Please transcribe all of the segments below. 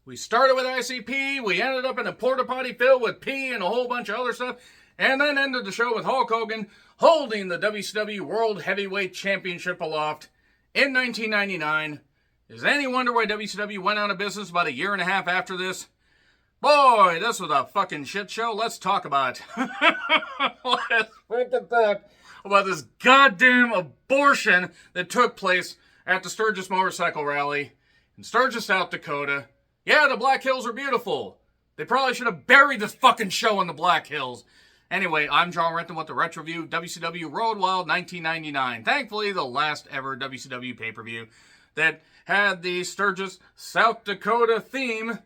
We started with ICP, we ended up in a porta potty filled with pee and a whole bunch of other stuff, and then ended the show with Hulk Hogan holding the WCW World Heavyweight Championship aloft in 1999. Is any wonder why WCW went out of business about a year and a half after this? Boy, this was a fucking shit show. Let's talk about let's freaking talk about this goddamn abortion that took place at the Sturgis Motorcycle Rally in Sturgis, South Dakota. Yeah, the Black Hills are beautiful. They probably should have buried this fucking show in the Black Hills. Anyway, I'm John Renton with the Retro Review, WCW Road Wild 1999. Thankfully, the last ever WCW pay-per-view that had the Sturgis, South Dakota theme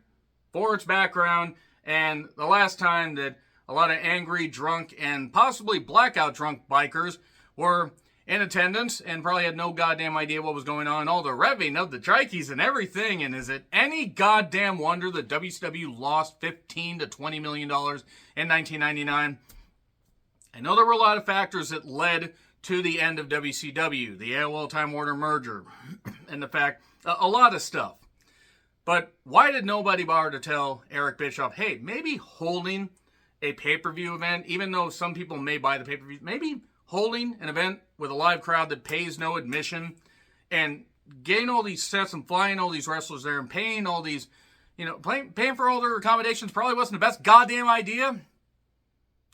for its background, and the last time that a lot of angry, drunk, and possibly blackout drunk bikers were in attendance and probably had no goddamn idea what was going on. All the revving of the trikeys and everything. And is it any goddamn wonder that WCW lost $15 to $20 million in 1999? I know there were a lot of factors that led to the end of WCW, the AOL Time Warner merger, and the fact, a lot of stuff. But why did nobody bother to tell Eric Bischoff, hey, maybe holding a pay-per-view event, even though some people may buy the pay-per-view, maybe holding an event with a live crowd that pays no admission and getting all these sets and flying all these wrestlers there and paying all these, paying for all their accommodations probably wasn't the best goddamn idea.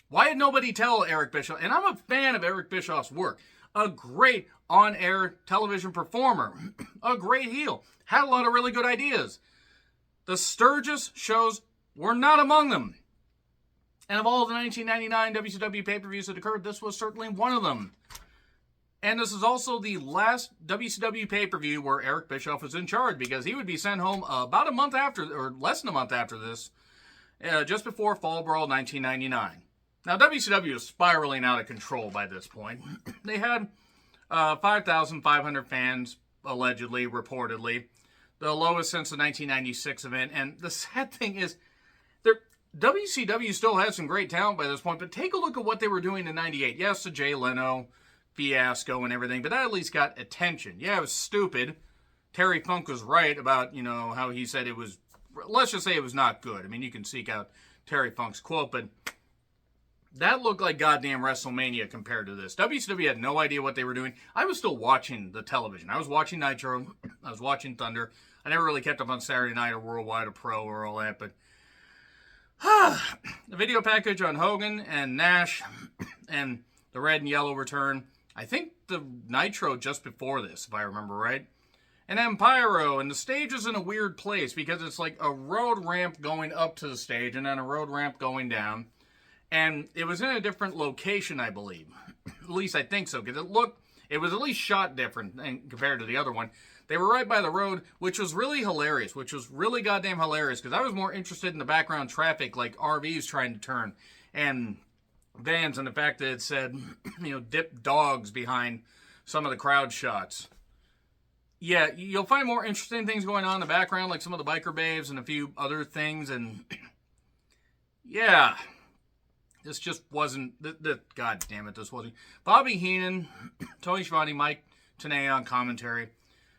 Why did nobody tell Eric Bischoff? And I'm a fan of Eric Bischoff's work. A great on-air television performer. A great heel. Had a lot of really good ideas. The Sturgis shows were not among them. And of all the 1999 WCW pay-per-views that occurred, this was certainly one of them. And this is also the last WCW pay-per-view where Eric Bischoff was in charge, because he would be sent home about a month after, or less than a month after this, just before Fall Brawl 1999. Now, WCW was spiraling out of control by this point. They had 5,500 fans, allegedly, reportedly, the lowest since the 1996 event. And the sad thing is, WCW still has some great talent by this point, but take a look at what they were doing in 98. Yes, the Jay Leno fiasco and everything, but that at least got attention. Yeah, it was stupid. Terry Funk was right about, how he said it was, let's just say it was not good. I mean, you can seek out Terry Funk's quote, but that looked like goddamn WrestleMania compared to this. WCW had no idea what they were doing. I was still watching the television. I was watching Nitro. I was watching Thunder. I never really kept up on Saturday Night or Worldwide or Pro or all that, but the video package on Hogan and Nash and the red and yellow return. I think the Nitro just before this, if I remember right. And then Pyro, and the stage is in a weird place because it's like a road ramp going up to the stage and then a road ramp going down. And it was in a different location, I believe. At least I think so, because it was at least shot different compared to the other one. They were right by the road, which was really hilarious, which was really goddamn hilarious, because I was more interested in the background traffic, like RVs trying to turn, and vans, and the fact that it said, dip dogs behind some of the crowd shots. Yeah, you'll find more interesting things going on in the background, like some of the biker babes and a few other things, and yeah, this just wasn't, god damn it, this wasn't. Bobby Heenan, Tony Schiavone, Mike Tenay on commentary.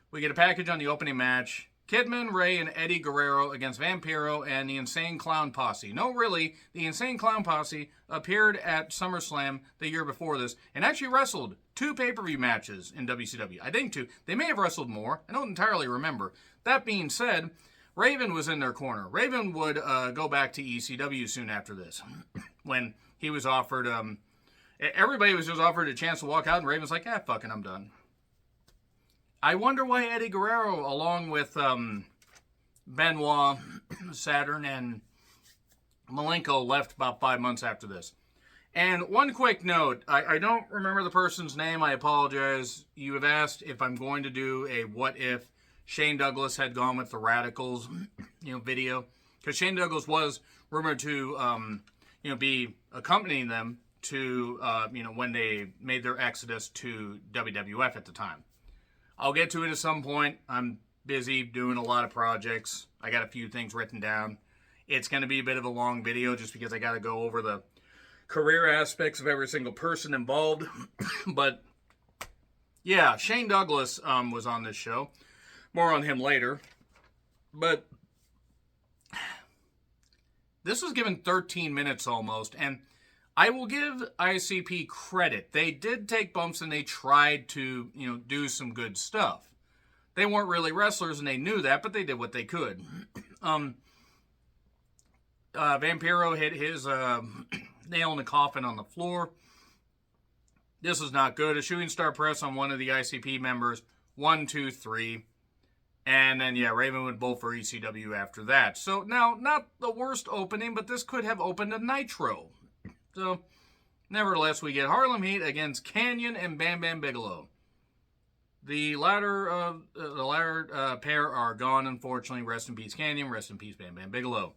We get a package on the opening match. Kidman, Ray, and Eddie Guerrero against Vampiro and the Insane Clown Posse. No, really, the Insane Clown Posse appeared at SummerSlam the year before this and actually wrestled 2 pay-per-view matches in WCW. I think 2. They may have wrestled more. I don't entirely remember. That being said, Raven was in their corner. Raven would go back to ECW soon after this when he was offered, everybody was just offered a chance to walk out, and Raven's like, fucking, I'm done. I wonder why Eddie Guerrero, along with Benoit, Saturn, and Malenko, left about 5 months after this. And one quick note, I don't remember the person's name, I apologize. You have asked if I'm going to do a what if Shane Douglas had gone with the Radicals, video. Because Shane Douglas was rumored to, be accompanying them to, when they made their exodus to WWF at the time. I'll get to it at some point. I'm busy doing a lot of projects. I got a few things written down. It's going to be a bit of a long video just because I got to go over the career aspects of every single person involved. But, yeah, Shane Douglas was on this show. More on him later. But This was given 13 minutes almost, and I will give ICP credit. They did take bumps and they tried to, do some good stuff. They weren't really wrestlers and they knew that, but they did what they could. Vampiro hit his nail in the coffin on the floor. This was not good. A shooting star press on one of the ICP members. 1, 2, 3. And then, Raven would bolt for ECW after that. So, now, not the worst opening, but this could have opened a Nitro. So, nevertheless, we get Harlem Heat against Canyon and Bam Bam Bigelow. The latter pair are gone, unfortunately. Rest in peace, Canyon. Rest in peace, Bam Bam Bigelow.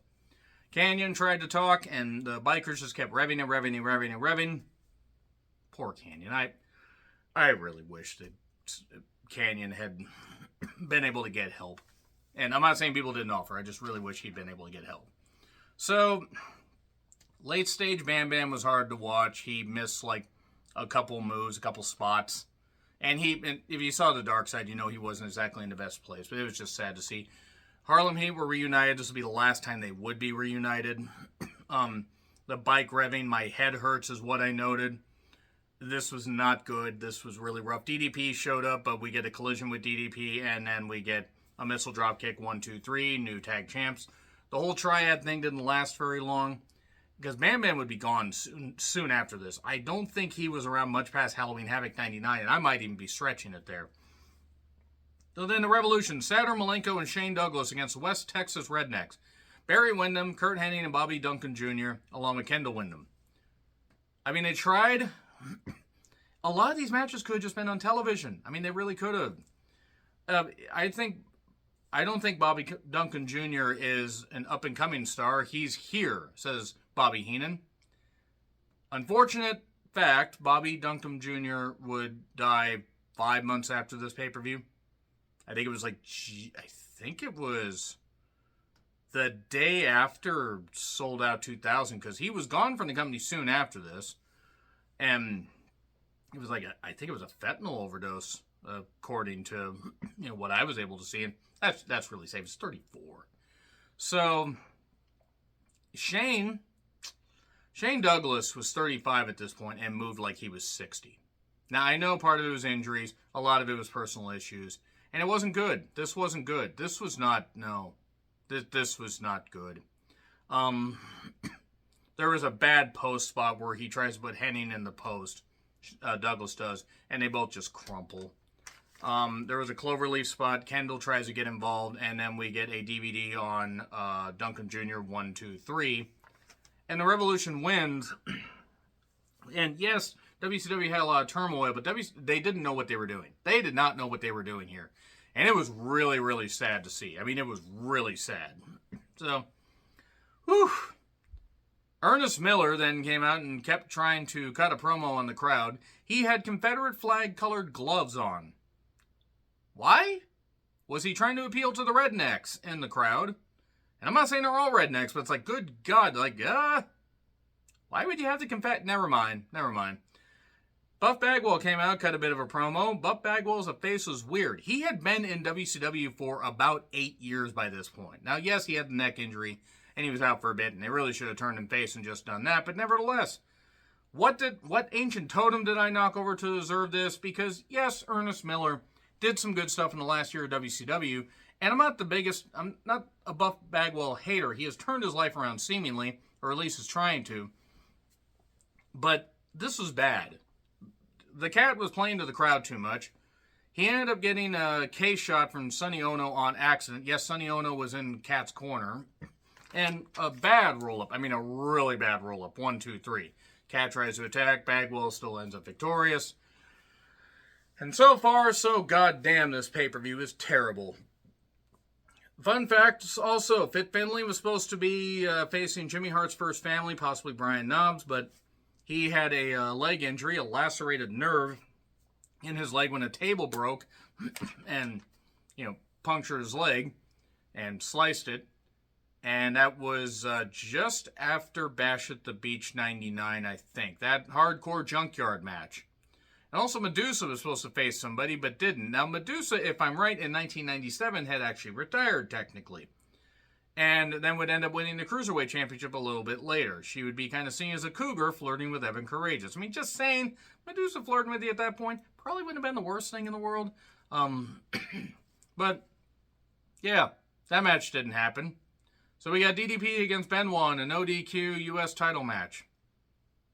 Canyon tried to talk, and the bikers just kept revving. Poor Canyon. I really wish that Canyon had been able to get help. And I'm not saying people didn't offer. I just really wish he'd been able to get help. So, late stage Bam Bam was hard to watch. He missed like a couple moves, a couple spots. And if you saw the dark side, he wasn't exactly in the best place. But it was just sad to see. Harlem Heat were reunited. This will be the last time they would be reunited. The bike revving, my head hurts is what I noted. This was not good. This was really rough. DDP showed up, but we get a collision with DDP, and then we get a missile drop kick, 1, 2, 3, new tag champs. The whole triad thing didn't last very long, because Bam Bam would be gone soon after this. I don't think he was around much past Halloween Havoc 99, and I might even be stretching it there. So then the Revolution, Saturn Malenko and Shane Douglas against the West Texas Rednecks. Barry Windham, Kurt Hennig, and Bobby Duncan Jr., along with Kendall Windham. I mean, they tried. A lot of these matches could have just been on television. I mean, they really could have. I don't think Bobby Duncan Jr. is an up-and-coming star. He's here, says Bobby Heenan. Unfortunate fact, Bobby Duncan Jr. would die 5 months after this pay-per-view. I think it was the day after Sold Out 2000, because he was gone from the company soon after this. And it was I think it was a fentanyl overdose, according to what I was able to see. And that's really safe. It's 34. So Shane Douglas was 35 at this point and moved like he was 60. Now I know part of it was injuries, a lot of it was personal issues, and it wasn't good. This wasn't good. This was not good. There was a bad post spot where he tries to put Hennig in the post. Douglas does. And they both just crumple. There was a cloverleaf spot. Kendall tries to get involved. And then we get a DVD on Duncan Jr. 1, 2, 3. And the Revolution wins. And yes, WCW had a lot of turmoil. But they didn't know what they were doing. They did not know what they were doing here. And it was really, really sad to see. I mean, it was really sad. So, whew. Ernest Miller then came out and kept trying to cut a promo on the crowd. He had Confederate flag-colored gloves on. Why? Was he trying to appeal to the rednecks in the crowd? And I'm not saying they're all rednecks, but it's good God, why would you have the Confederate? Never mind. Buff Bagwell came out, cut a bit of a promo. Buff Bagwell's face was weird. He had been in WCW for about 8 years by this point. Now, yes, he had the neck injury, and he was out for a bit, and they really should have turned him face and just done that. But nevertheless, what ancient totem did I knock over to deserve this? Because, yes, Ernest Miller did some good stuff in the last year of WCW, and I'm not a Buff Bagwell hater. He has turned his life around seemingly, or at least is trying to. But this was bad. The Cat was playing to the crowd too much. He ended up getting a K shot from Sonny Ono on accident. Yes, Sonny Ono was in Cat's corner. And a bad roll-up. I mean, a really bad roll-up. 1, 2, 3. Cat tries to attack. Bagwell still ends up victorious. And so far, so goddamn, this pay-per-view is terrible. Fun fact, also, Fit Finlay was supposed to be facing Jimmy Hart's first family, possibly Brian Knobbs, but he had a leg injury, a lacerated nerve in his leg when a table broke and, punctured his leg and sliced it. And that was just after Bash at the Beach 99, I think. That hardcore junkyard match. And also Medusa was supposed to face somebody, but didn't. Now Medusa, if I'm right, in 1997 had actually retired technically. and then would end up winning the Cruiserweight Championship a little bit later. She would be kind of seen as a cougar flirting with Evan Courageous. I mean, just saying, Medusa flirting with you at that point probably wouldn't have been the worst thing in the world. But, yeah, that match didn't happen. So we got DDP against Benoit in an ODQ US title match.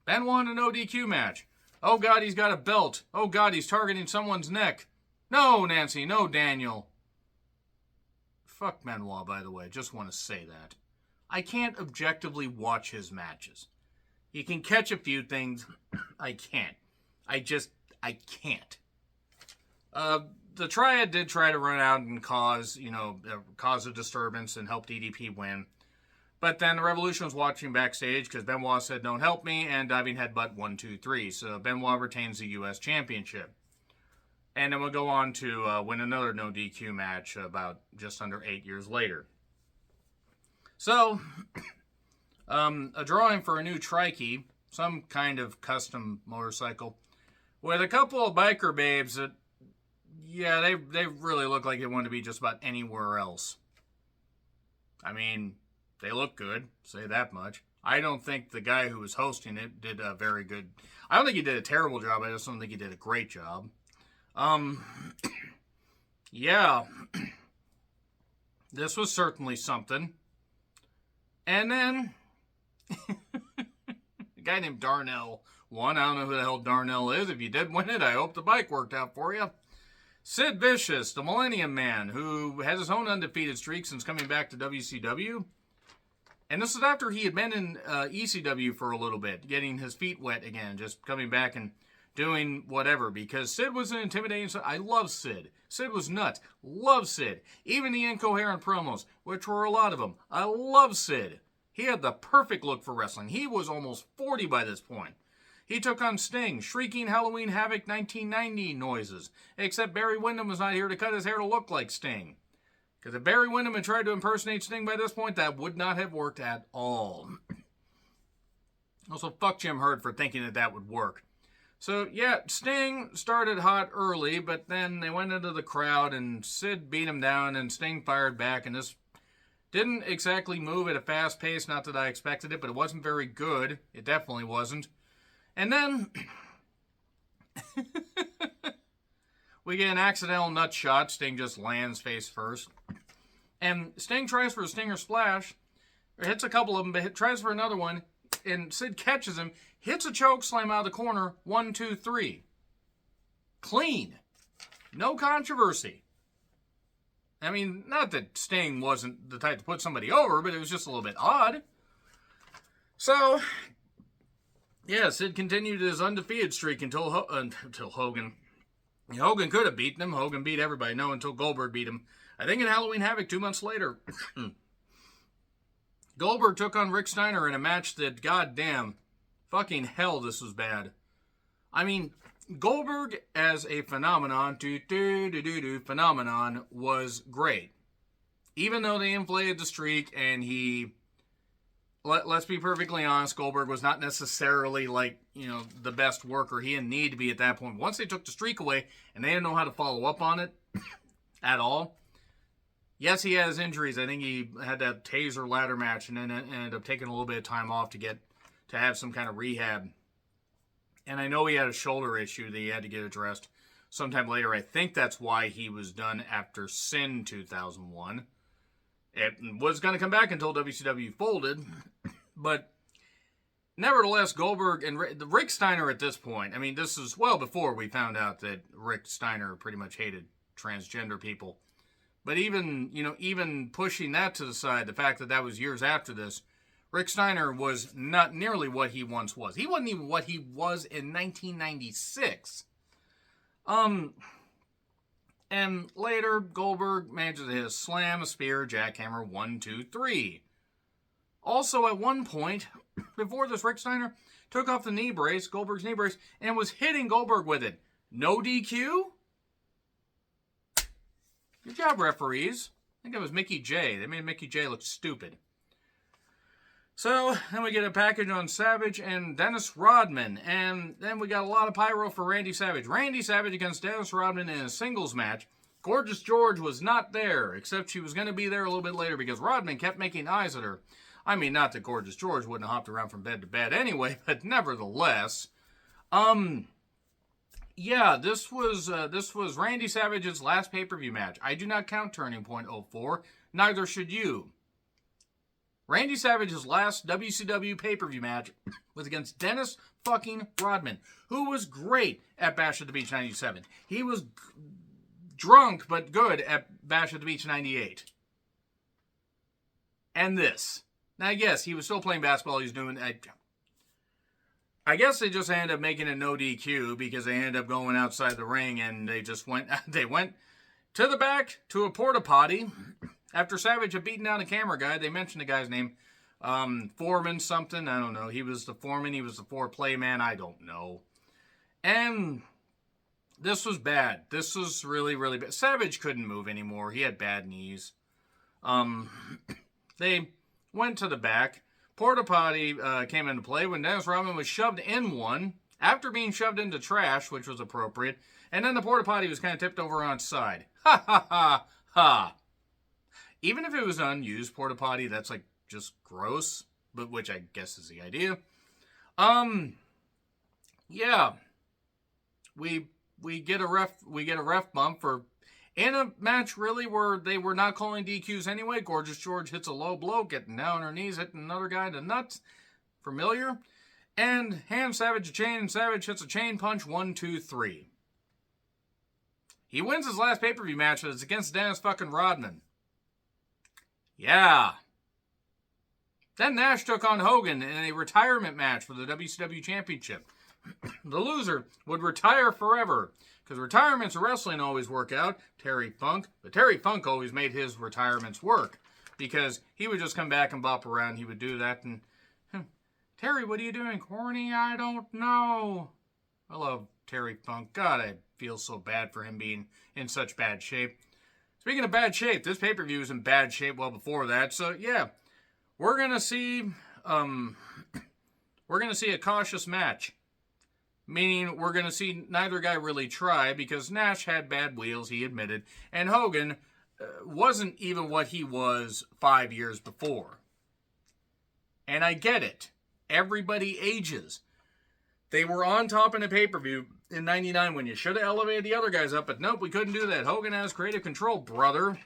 Benoit in an ODQ match. Oh, God, he's got a belt. Oh, God, he's targeting someone's neck. No, Nancy, no, Daniel. Fuck Benoit, by the way. Just want to say that. I can't objectively watch his matches. He can catch a few things. I can't. I can't. The Triad did try to run out and cause a disturbance and help DDP win. But then the Revolution was watching backstage because Benoit said, "Don't help me," and diving headbutt 1, 2, 3. So Benoit retains the U.S. Championship. And then we'll go on to win another no DQ match about just under 8 years later. So, a drawing for a new trikey, some kind of custom motorcycle, with a couple of biker babes that, yeah, they really look like they want to be just about anywhere else. I mean, they look good, say that much. I don't think the guy who was hosting it did a very good... I don't think he did a terrible job, I just don't think he did a great job. Yeah, this was certainly something. And then, a guy named Darnell won. I don't know who the hell Darnell is. If you did win it, I hope the bike worked out for you. Sid Vicious, the Millennium Man, who has his own undefeated streak since coming back to WCW. And this is after he had been in ECW for a little bit, getting his feet wet again, just coming back and doing whatever, because Sid was an intimidating... I love Sid. Sid was nuts. Love Sid. Even the incoherent promos, which were a lot of them. I love Sid. He had the perfect look for wrestling. He was almost 40 by this point. He took on Sting, shrieking Halloween Havoc 1990 noises, except Barry Windham was not here to cut his hair to look like Sting. Because if Barry Windham had tried to impersonate Sting by this point, that would not have worked at all. Also, fuck Jim Herd for thinking that would work. So, yeah, Sting started hot early, but then they went into the crowd, and Sid beat him down, and Sting fired back, and this didn't exactly move at a fast pace, not that I expected it, but it wasn't very good. It definitely wasn't. And then, we get an accidental nut shot. Sting just lands face first. And Sting tries for a Stinger Splash, or hits a couple of them, but tries for another one, and Sid catches him, hits a choke slam out of the corner, 1, 2, 3. Clean. No controversy. I mean, not that Sting wasn't the type to put somebody over, but it was just a little bit odd. So, yeah, Sid continued his undefeated streak until Hogan. Hogan could have beaten him. Hogan beat everybody. No, until Goldberg beat him. I think in Halloween Havoc 2 months later. Goldberg took on Rick Steiner in a match that, goddamn, fucking hell, this was bad. I mean, Goldberg as a phenomenon, phenomenon, was great. Even though they inflated the streak and let's be perfectly honest, Goldberg was not necessarily the best worker. He didn't need to be at that point. Once they took the streak away and they didn't know how to follow up on it at all. Yes, he has injuries. I think he had that taser ladder match and then ended up taking a little bit of time off to have some kind of rehab. And I know he had a shoulder issue that he had to get addressed sometime later. I think that's why he was done after Sin 2001. It was going to come back until WCW folded. But nevertheless, Goldberg and Rick Steiner at this point, I mean, this is well before we found out that Rick Steiner pretty much hated transgender people. But even pushing that to the side, the fact that was years after this, Rick Steiner was not nearly what he once was. He wasn't even what he was in 1996. And later, Goldberg manages to hit a slam, a spear, jackhammer, 1, 2, 3. Also, at one point, before this, Rick Steiner took off the knee brace, Goldberg's knee brace, and was hitting Goldberg with it. No DQ? Good job, referees. I think that was Mickey J. They made Mickey J look stupid. So, then we get a package on Savage and Dennis Rodman. And then we got a lot of pyro for Randy Savage. Randy Savage against Dennis Rodman in a singles match. Gorgeous George was not there, except she was going to be there a little bit later because Rodman kept making eyes at her. I mean, not that Gorgeous George wouldn't have hopped around from bed to bed anyway, but nevertheless. Yeah, this was Randy Savage's last pay-per-view match. I do not count Turning Point 04, neither should you. Randy Savage's last WCW pay-per-view match was against Dennis fucking Rodman, who was great at Bash at the Beach 97. He was drunk but good at Bash at the Beach 98. And this. Now, yes, he was still playing basketball. He was doing... I guess they just ended up making it no DQ because they ended up going outside the ring and they went to the back to a porta potty. After Savage had beaten down a camera guy, they mentioned the guy's name. Foreman something, I don't know. He was the foreman, he was the foreplay man, I don't know. And this was bad. This was really, really bad. Savage couldn't move anymore. He had bad knees. They went to the back. Porta potty came into play when Dennis Rodman was shoved in one after being shoved into trash, which was appropriate. And then the porta potty was kind of tipped over on its side. Ha ha ha ha. Even if it was an unused porta potty, that's like just gross, but which I guess is the idea. Yeah. We get a ref bump for in a match really where they were not calling DQs anyway. Gorgeous George hits a low blow, getting down on her knees, hitting another guy in the nuts. Familiar. And hands Savage a chain, and Savage hits a chain punch, 1, 2, 3. He wins his last pay-per-view match, but it's against Dennis fucking Rodman. Yeah. Then Nash took on Hogan in a retirement match for the WCW Championship. The loser would retire forever. Because retirements of wrestling always work out. Terry Funk. But Terry Funk always made his retirements work. Because he would just come back and bop around. He would do that and... Terry, what are you doing? Corny? I don't know. I love Terry Funk. God, I feel so bad for him being in such bad shape. Speaking of bad shape, this pay-per-view was in bad shape well before that. So, yeah. We're going to see... we're going to see a cautious match. Meaning we're going to see neither guy really try because Nash had bad wheels, he admitted. And Hogan wasn't even what he was 5 years before. And I get it. Everybody ages. They were on top in a pay-per-view in 99 when you should have elevated the other guys up. But nope, we couldn't do that. Hogan has creative control, brother.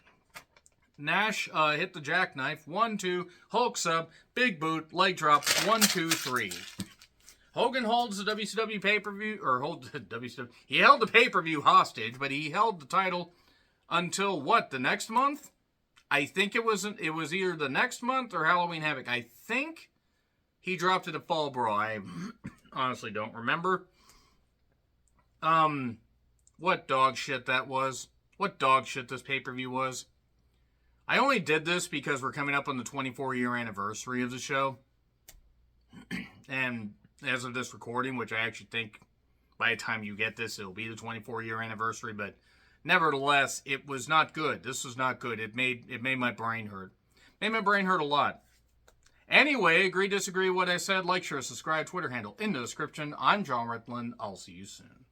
Nash hit the jackknife. 1, 2, Hulk sub, big boot, leg drop. 1, 2, 3. Hogan holds the WCW pay-per-view, he held the pay-per-view hostage, but he held the title until what, the next month? I think it was either the next month or Halloween Havoc. I think he dropped it at Fall Brawl. I honestly don't remember. What dog shit that was. What dog shit this pay-per-view was. I only did this because we're coming up on the 24-year anniversary of the show. And as of this recording, which I actually think by the time you get this, it'll be the 24-year anniversary, but nevertheless, it was not good. This was not good. It made my brain hurt. Made my brain hurt a lot. Anyway, agree, disagree with what I said, like, share, subscribe, Twitter handle in the description. I'm John Ritlin. I'll see you soon.